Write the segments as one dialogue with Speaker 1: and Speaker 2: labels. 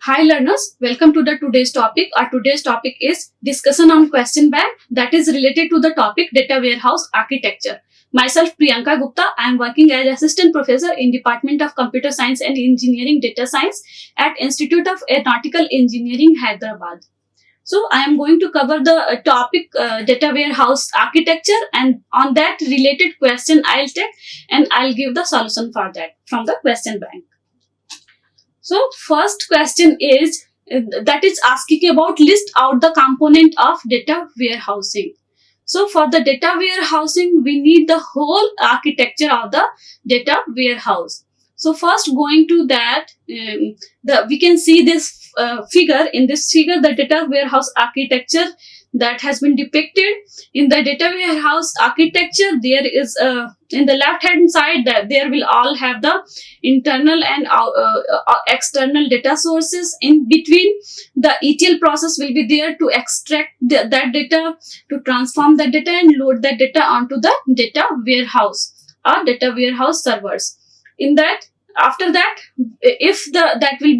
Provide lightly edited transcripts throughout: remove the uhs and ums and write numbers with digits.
Speaker 1: Hi learners, welcome to the today's topic. Our today's topic is discussion on question bank that is related to the topic data warehouse architecture. Myself Priyanka Gupta, I am working as assistant professor in Department of Computer Science and Engineering Data Science at Institute of Aeronautical Engineering, Hyderabad. So I am going to cover the topic data warehouse architecture, and on that related question I'll take and I'll give the solution for that from the question bank. So first question is that is asking about list out the component of data warehousing. So for the data warehousing, we need the whole architecture of the data warehouse. So first going to that, we can see this figure. In this figure, the data warehouse architecture that has been depicted. In the data warehouse architecture, there is in the left hand side that there will all have the internal and external data sources. In between, the ETL process will be there to extract that data, to transform that data and load that data onto the data warehouse or data warehouse servers. In that, after that, if that will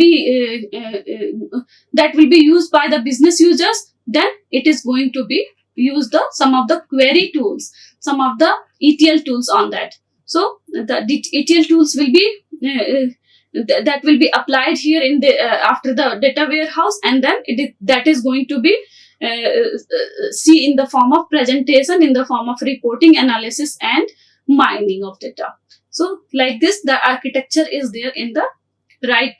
Speaker 1: be used by the business users, then it is going to be use some of the query tools, some of the ETL tools on that. So the ETL tools will be that will be applied here in the after the data warehouse, and then that is going to be see in the form of presentation, in the form of reporting, analysis, and mining of data. So like this, the architecture is there in the right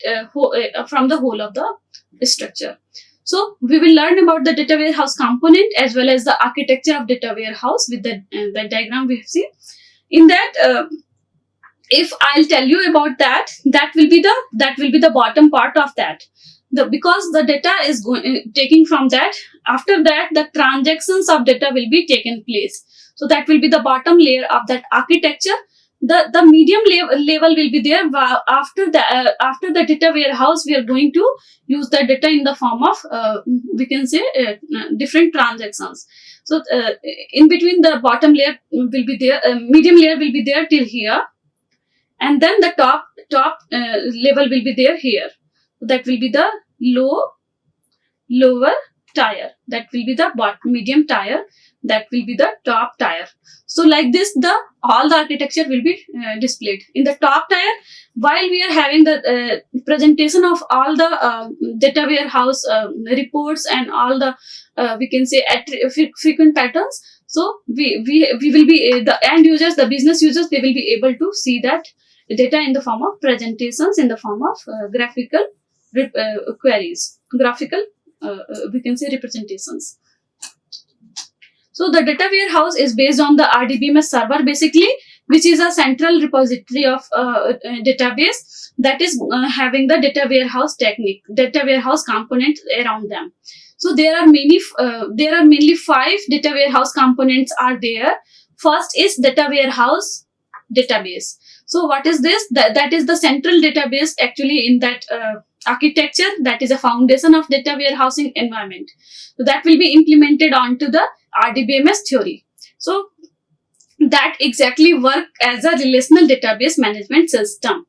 Speaker 1: from the whole of the structure. So we will learn about the data warehouse component as well as the architecture of data warehouse with the diagram we have seen. In that, if I'll tell you about that, that will be the bottom part of that. Because the data is taking from that. After that, the transactions of data will be taken place. So that will be the bottom layer of that architecture. The medium level will be there. After the data warehouse, we are going to use the data in the form of we can say different transactions. So in between, the bottom layer will be there, medium layer will be there till here, and then the top level will be there here. That will be the lower tier. That will be the medium tier. That will be the top tier. So like this, all the architecture will be displayed. In the top tier, while we are having the presentation of all the data warehouse reports and all the we can say frequent patterns. So we will be the end users, the business users, they will be able to see that data in the form of presentations, in the form of graphical queries, graphical we can say representations. So the data warehouse is based on the RDBMS server basically, which is a central repository of database that is having the data warehouse components around them. So there are mainly 5 data warehouse components are there. First is data warehouse database. So what is this? That is the central database actually in that architecture. That is a foundation of data warehousing environment. So that will be implemented onto the RDBMS theory. So that exactly work as a relational database management system.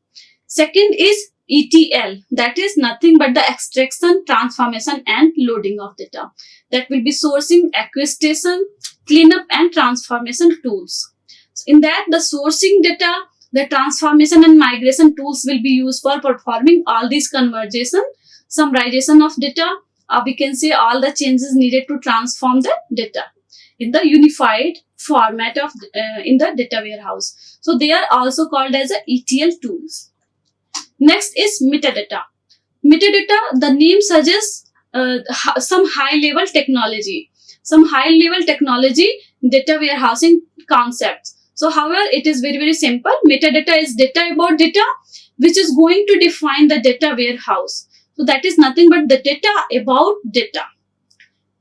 Speaker 1: Second is ETL. That is nothing but the extraction, transformation, and loading of data. That will be sourcing, acquisition, cleanup, and transformation tools. So in that, the sourcing data, the transformation and migration tools will be used for performing all these conversion, summarization of data. We can say all the changes needed to transform the data in the unified format of in the data warehouse. So they are also called as ETL tools. Next is metadata. Metadata, the name suggests some high-level technology, data warehousing concepts. So however, it is very simple. Metadata is data about data, which is going to define the data warehouse. So that is nothing but the data about data.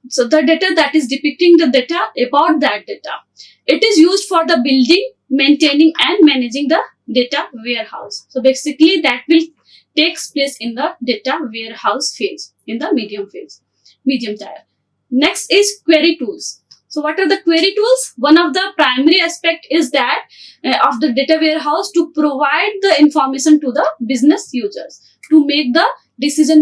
Speaker 1: So the data that is depicting the data about that data. It is used for the building, maintaining, and managing the data warehouse. So basically that will takes place in the data warehouse phase, in the medium tier. Next is query tools. So what are the query tools? One of the primary aspect is that of the data warehouse to provide the information to the business users to make the decisions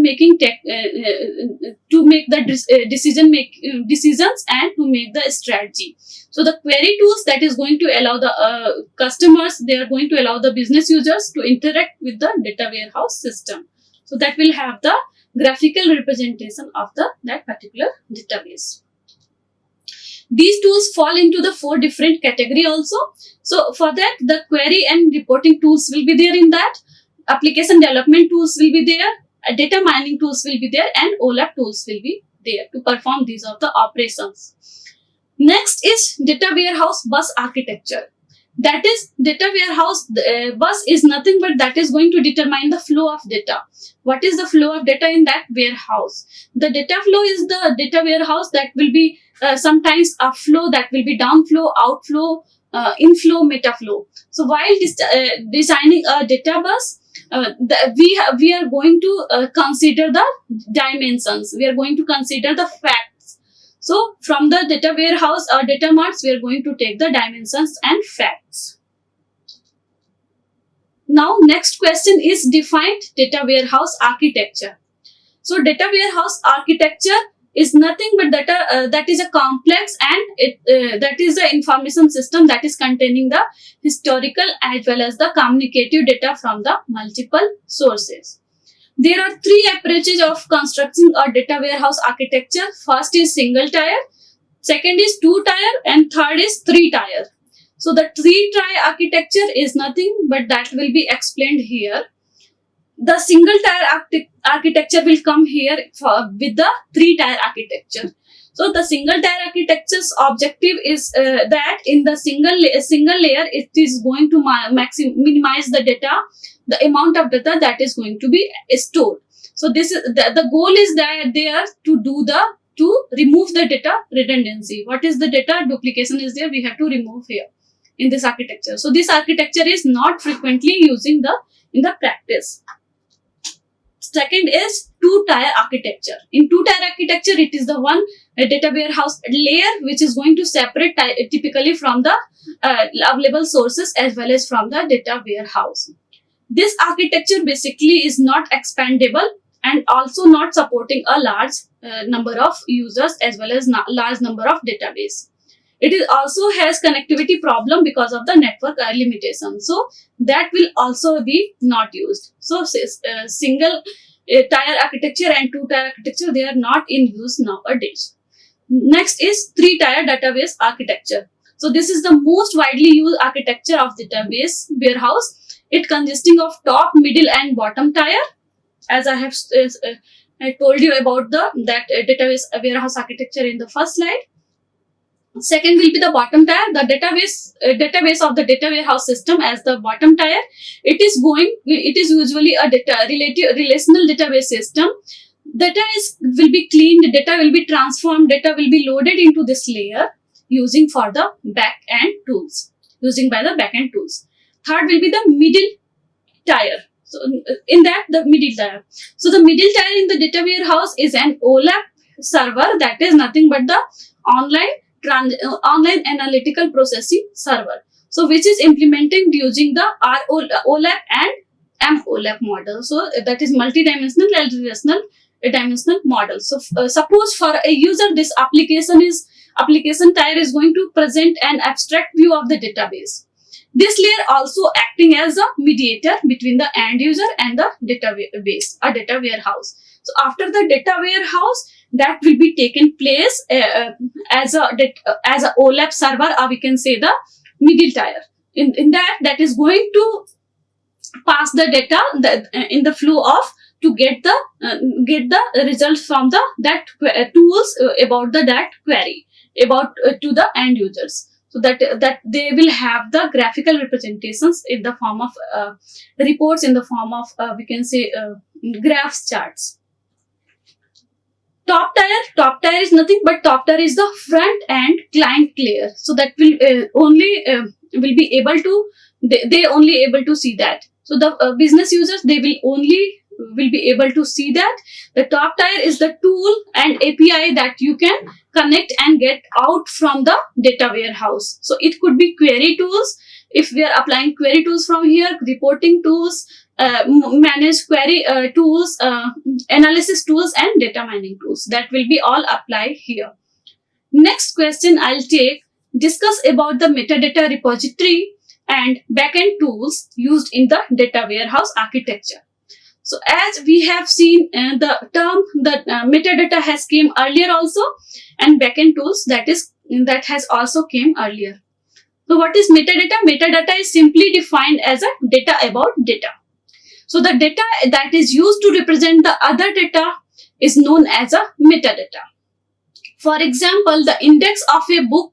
Speaker 1: and to make the strategy. So the query tools that is going to allow the customers, they are going to allow the business users to interact with the data warehouse system. So that will have the graphical representation of that particular database. These tools fall into the 4 different category also. So for that, the query and reporting tools will be there in that. Application development tools will be there. Data mining tools will be there, and OLAP tools will be there to perform these of the operations. Next is data warehouse bus architecture. That is, data warehouse bus is nothing but that is going to determine the flow of data. What is the flow of data in that warehouse? The data flow is the data warehouse that will be sometimes a flow that will be downflow, outflow, inflow, metaflow. So while designing a data bus, we are going to consider the dimensions. We are going to consider the facts. So from the data warehouse or data marts, we are going to take the dimensions and facts. Now next question is defined data warehouse architecture. So data warehouse architecture is nothing but that is a complex and that is the information system that is containing the historical as well as the communicative data from the multiple sources. There are 3 approaches of constructing a data warehouse architecture. First is single tier, second is 2 tier, and third is 3 tier. So the 3 tier architecture is nothing but that will be explained here. The single tier architecture will come here with the 3 tier architecture. So the single tier architecture's objective is that in the single layer, it is going to minimize the data, the amount of data that is going to be stored. So this is the goal is that they are to remove the data redundancy. What is the data duplication is there? We have to remove here in this architecture. So this architecture is not frequently using in the practice. Second is 2 tier architecture. In 2 tier architecture, it is the one data warehouse layer which is going to separate typically from the available sources as well as from the data warehouse. This architecture basically is not expandable and also not supporting a large number of users as well as large number of database. It is also has connectivity problem because of the network limitation. So that will also be not used. So single tier architecture and 2 tier architecture, they are not in use nowadays. Next is 3 tier database architecture. So this is the most widely used architecture of database warehouse. It consisting of top, middle and bottom tier. As I have I told you about that database warehouse architecture in the first slide. Second will be the bottom tier, the database of the data warehouse system as the bottom tier. It is usually a relational database system. Data will be cleaned, data will be transformed, data will be loaded into this layer using for the backend tools. Third will be the middle tier. So in that, the middle tier. So the middle tier in the data warehouse is an OLAP server, that is nothing but the online analytical processing server. So which is implemented using the OLAP and MOLAP model. So that is multi-dimensional and relational dimensional model. So suppose for a user, this application tier is going to present an abstract view of the database. This layer also acting as a mediator between the end user and the database or data warehouse. So after the data warehouse, that will be taken place as a OLAP server, or we can say the middle tier. In that is going to pass the data in the flow of to get the results from that tools about that query about to the end users. So that they will have the graphical representations in the form of reports, in the form of we can say graphs, charts. Top tier is nothing but top tier is the front end client layer. So that will will be able to they only able to see that. So the business users, they will be able to see that. The top tier is the tool and API that you can connect and get out from the data warehouse. So it could be query tools. If we are applying query tools from here, reporting tools, manage query tools, analysis tools, and data mining tools, that will be all applied here. Next question I'll take, discuss about the metadata repository and backend tools used in the data warehouse architecture. So as we have seen, the term that metadata has came earlier also, and backend tools that has also came earlier. So what is metadata? Metadata is simply defined as a data about data. So the data that is used to represent the other data is known as a metadata. For example, the index of a book,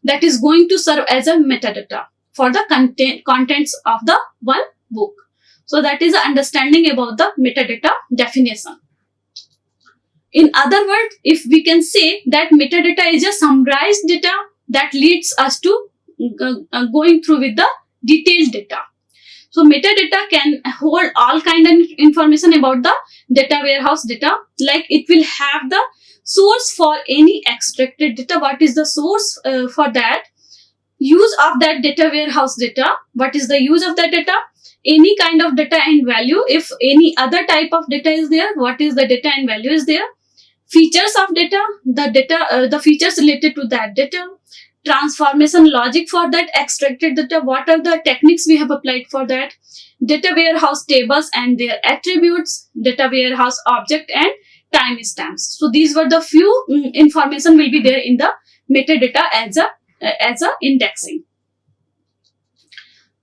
Speaker 1: that is going to serve as a metadata for the contents of the one book. So that is the understanding about the metadata definition. In other words, if we can say that metadata is a summarized data that leads us to going through with the detailed data. So metadata can hold all kind of information about the data warehouse data, like it will have the source for any extracted data. What is the source for that? Use of that data warehouse data. What is the use of that data? Any kind of data and value. If any other type of data is there, what is the data and value is there? Features of data, the features related to that data. Transformation logic for that extracted data. What are the techniques we have applied for that? Data warehouse tables and their attributes, data warehouse object, and timestamps. So these were the few information will be there in the metadata as a indexing.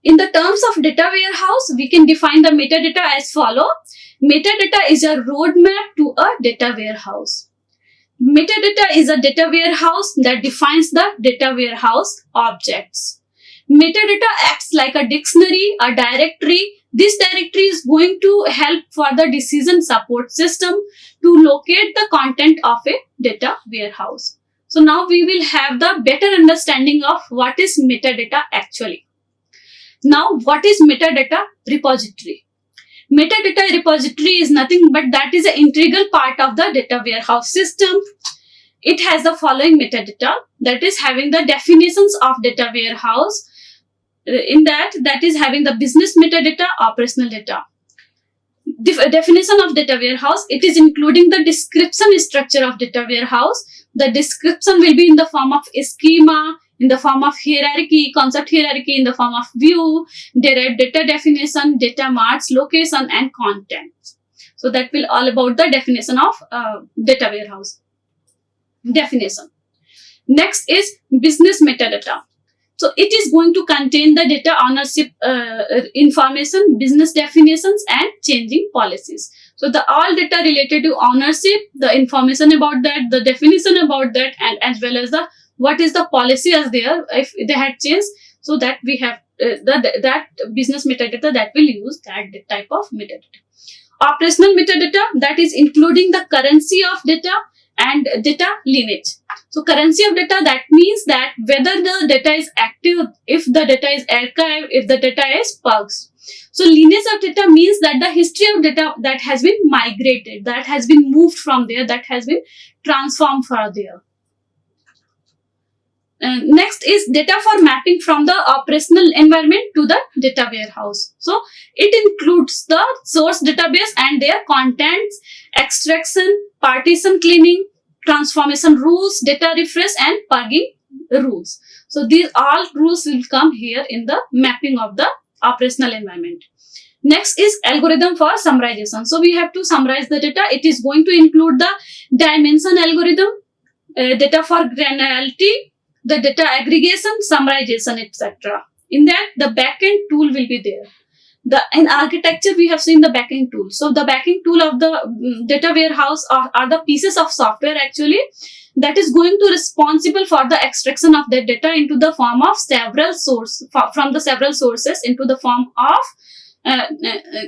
Speaker 1: In the terms of data warehouse, we can define the metadata as follow. Metadata is a roadmap to a data warehouse. Metadata is a data warehouse that defines the data warehouse objects. Metadata acts like a dictionary, a directory. This directory is going to help for the decision support system to locate the content of a data warehouse. So now we will have the better understanding of what is metadata actually. Now, what is metadata repository? Metadata repository is nothing but that is an integral part of the data warehouse system. It has the following metadata, that is having the definitions of data warehouse. In that is having the business metadata, operational data. Definition of data warehouse, it is including the description structure of data warehouse. The description will be in the form of schema, in the form of hierarchy, concept hierarchy, in the form of view, derived data definition, data marts, location, and content. So that will all about the definition of data warehouse. Definition. Next is business metadata. So it is going to contain the data ownership information, business definitions, and changing policies. So the all data related to ownership, the information about that, the definition about that, and as well as the what is the policy as there if they had changed. So that we have that business metadata that will use that type of metadata. Operational metadata, that is including the currency of data and data lineage. So currency of data, that means that whether the data is active, if the data is archived, if the data is purged. So lineage of data means that the history of data that has been migrated, that has been moved from there, that has been transformed from there. Next is data for mapping from the operational environment to the data warehouse. So it includes the source database and their contents, extraction, partition cleaning, transformation rules, data refresh, and purging rules. So these all rules will come here in the mapping of the operational environment. Next is algorithm for summarization. So we have to summarize the data. It is going to include the dimension algorithm, data for granularity, the data aggregation, summarization, etc. In that, the backend tool will be there. In architecture, we have seen the backend tool. So the backend tool of the data warehouse are the pieces of software actually that is going to responsible for the extraction of the data into the form of several from the several sources into the form of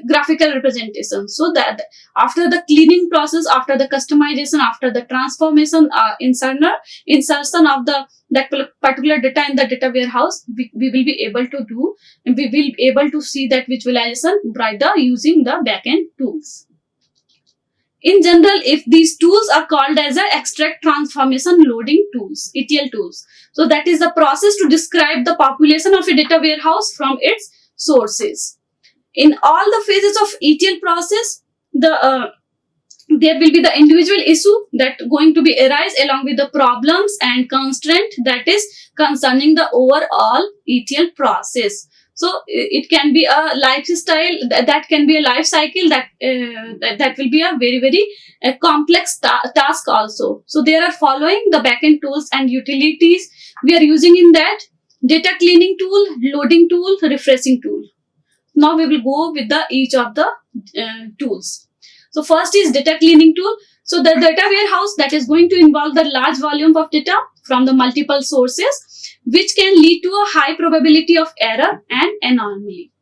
Speaker 1: graphical representation. So that after the cleaning process, after the customization, after the transformation, insertion of that particular data in the data warehouse, we will be able to do, and we will be able to see that visualization by using the backend tools. In general, if these tools are called as a extract transformation loading tools, ETL tools. So that is the process to describe the population of a data warehouse from its sources. In all the phases of ETL process, there will be the individual issue that going to be arise along with the problems and constraint that is concerning the overall ETL process. So it can be a lifestyle, that can be a life cycle, that will be a very complex task also. So there are following the backend tools and utilities we are using in that: data cleaning tool, loading tool, refreshing tool. Now we will go with the each of the tools. So first is data cleaning tool. So the data warehouse that is going to involve the large volume of data from the multiple sources, which can lead to a high probability of error and anomaly.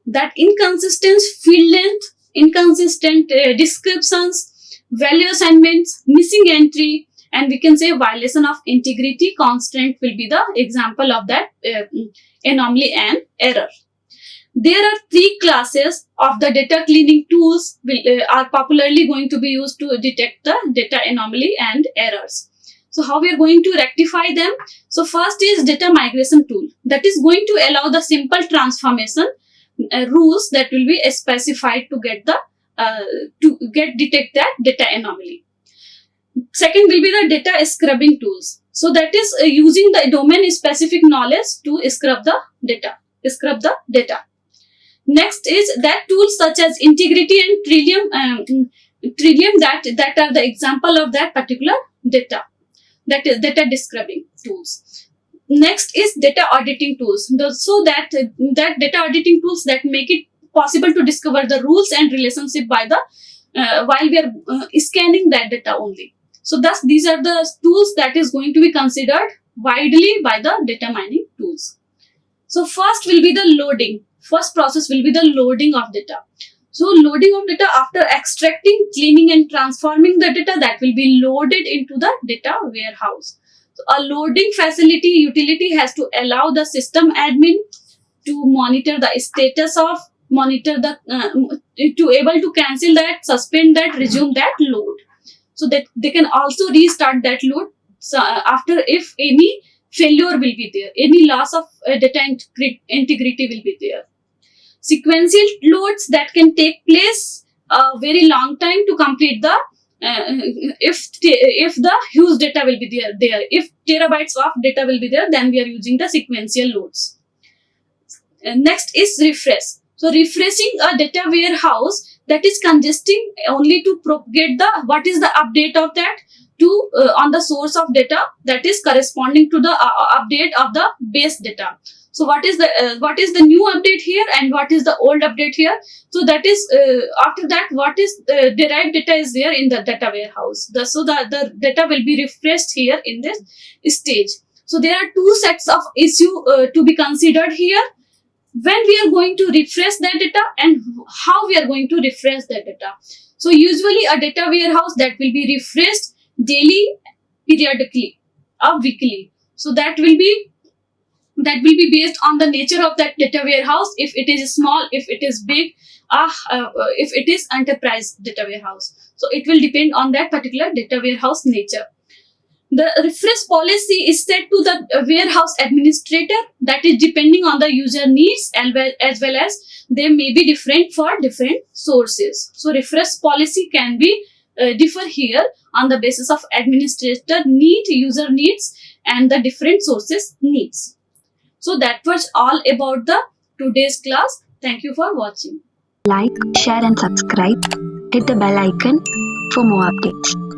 Speaker 1: That inconsistent field length, inconsistent descriptions, value assignments, missing entry, and we can say violation of integrity constraint will be the example of that anomaly and error. There are three classes of the data cleaning tools are popularly going to be used to detect the data anomaly and errors. So how we are going to rectify them? So first is data migration tool, that is going to allow the simple transformation rules that will be specified to get detect that data anomaly. Second will be the data scrubbing tools. So that is using the domain specific knowledge to scrub the data. Next is that tools such as integrity and Trillium that are the example of that particular data. That is data describing tools. Next is data auditing tools. So that data auditing tools that make it possible to discover the rules and relationship by the while we are scanning that data only. So thus these are the tools that is going to be considered widely by the data mining tools. So first will be the loading. First process will be the loading of data. So loading of data after extracting, cleaning and transforming the data that will be loaded into the data warehouse. So a loading facility utility has to allow the system admin to monitor the status of, to able to cancel that, suspend that, resume that load. So that they can also restart that load after if any failure will be there, any loss of data integrity will be there. Sequential loads that can take place a very long time to complete the if the huge data will be there, if terabytes of data will be there, then we are using the sequential loads. Next is refresh. So refreshing a data warehouse that is congesting only to propagate what is the update of that to on the source of data that is corresponding to the update of the base data. So what is the new update here and what is the old update here? So that is after that what is derived data is there in the data warehouse. So the data will be refreshed here in this stage. So there are two sets of issue to be considered here. When we are going to refresh that data and how we are going to refresh that data. So usually a data warehouse that will be refreshed daily, periodically, or weekly. So that will be based on the nature of that data warehouse. If it is small, if it is big, if it is enterprise data warehouse. So it will depend on that particular data warehouse nature. The refresh policy is set to the warehouse administrator, that is depending on the user needs as well as they may be different for different sources. So refresh policy can be differ here on the basis of administrator need, user needs and the different sources needs. So that was all about the today's class. Thank you for watching.
Speaker 2: Like, share and subscribe. Hit the bell icon for more updates.